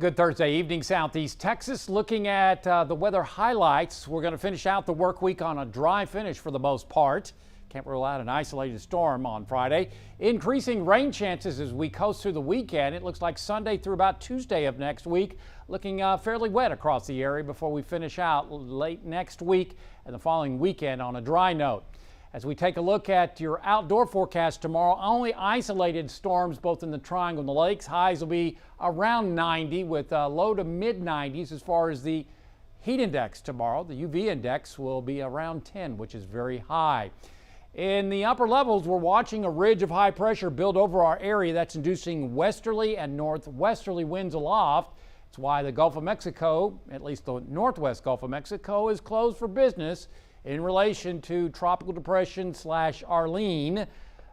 Good Thursday evening, Southeast Texas. Looking at the weather highlights, we're going to finish out the work week on a dry finish for the most part. Can't rule out an isolated storm on Friday. Increasing rain chances as we coast through the weekend. It looks like Sunday through about Tuesday of next week, looking fairly wet across the area before we finish out late next week and the following weekend on a dry note. As we take a look at your outdoor forecast tomorrow, only isolated storms both in the Triangle and the Lakes. Highs will be around 90 with low to mid 90s as far as the heat index tomorrow. The UV index will be around 10, which is very high. In the upper levels, we're watching a ridge of high pressure build over our area that's inducing westerly and northwesterly winds aloft. It's why the Gulf of Mexico, at least the northwest Gulf of Mexico, is closed for business in relation to Tropical Depression / Arlene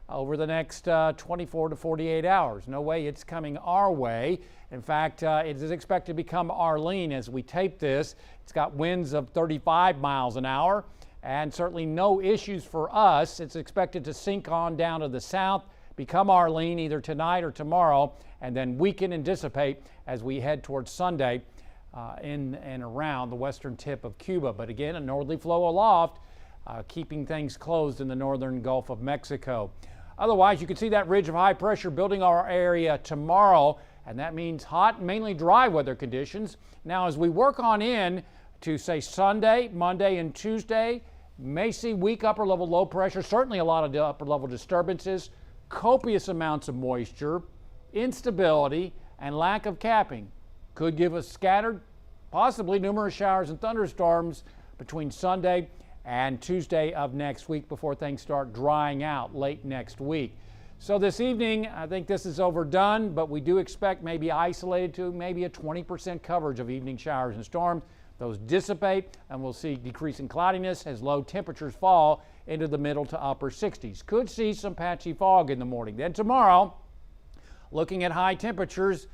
over the next 24 to 48 hours. No way it's coming our way. In fact, it is expected to become Arlene as we tape this. It's got winds of 35 miles an hour and certainly no issues for us. It's expected to sink on down to the south, become Arlene either tonight or tomorrow, and then weaken and dissipate as we head towards Sunday. In and around the western tip of Cuba. But again, a northerly flow aloft, keeping things closed in the northern Gulf of Mexico. Otherwise, you can see that ridge of high pressure building our area tomorrow, and that means hot, mainly dry weather conditions. Now, as we work on in to, say, Sunday, Monday, and Tuesday, may see weak upper level low pressure, certainly a lot of upper level disturbances, copious amounts of moisture, instability, and lack of capping. Could give us scattered, possibly numerous showers and thunderstorms between Sunday and Tuesday of next week before things start drying out late next week. So this evening, I think this is overdone, but we do expect maybe isolated to maybe a 20% coverage of evening showers and storms. Those dissipate, and we'll see decreasing cloudiness as low temperatures fall into the middle to upper 60s. Could see some patchy fog in the morning. Then tomorrow, looking at high temperatures,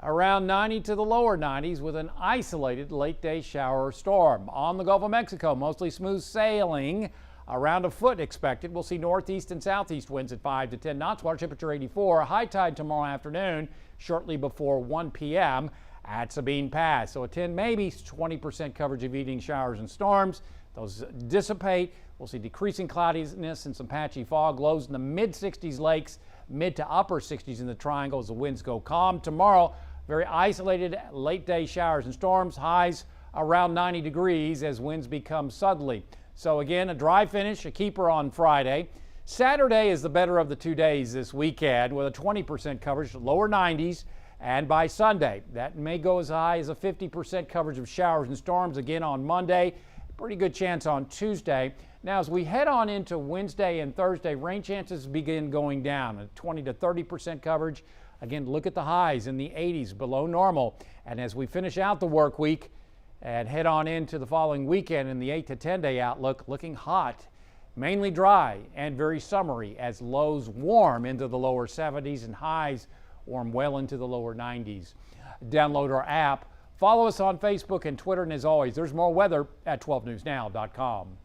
around 90 to the lower 90s with an isolated late day shower or storm. On the Gulf of Mexico, mostly smooth sailing, around a foot expected. We'll see northeast and southeast winds at 5 to 10 knots, water temperature 84. High tide tomorrow afternoon, shortly before 1 p.m. at Sabine Pass. So a 10, maybe 20% coverage of evening showers and storms. Those dissipate. We'll see decreasing cloudiness and some patchy fog. Lows in the mid 60s lakes, mid to upper 60s in the Triangle as the winds go calm. Tomorrow, very isolated late day showers and storms, highs around 90 degrees as winds become southerly. So again, a dry finish, a keeper on Friday. Saturday is the better of the 2 days this weekend with a 20% coverage, lower 90s. And by Sunday, that may go as high as a 50% coverage of showers and storms again on Monday. Pretty good chance on Tuesday. Now, as we head on into Wednesday and Thursday, rain chances begin going down, a 20 to 30% coverage. Again, look at the highs in the 80s, below normal. And as we finish out the work week and head on into the following weekend in the 8 to 10 day outlook, looking hot, mainly dry and very summery as lows warm into the lower 70s and highs warm well into the lower 90s. Download our app. Follow us on Facebook and Twitter. And as always, there's more weather at 12newsnow.com.